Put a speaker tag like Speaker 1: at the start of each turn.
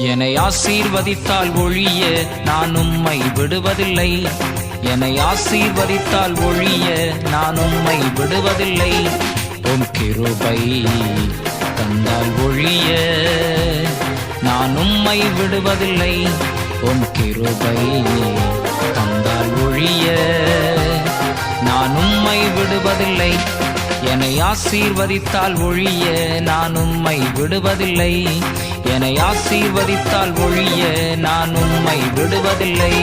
Speaker 1: என்னை ஆசீர்வதித்தால் ஒழிய நான் உம்மை விடுவதில்லை. என்னை ஆசீர்வதித்தால் ஒழிய நான் உம்மை விடுவதில்லை. உம் கிருபை தந்தால் ஒழிய நான் உம்மை விடுவதில்லை. உம் கிருபை தந்தால் ஒழிய நான் உம்மை விடுவதில்லை. என்னை ஆசீர்வதித்தால் ஒழிய நான் உம்மை விடுவதில்லை. என்னை ஆசீர்வதித்தால் ஒழிய நான் உம்மை விடுவதில்லை.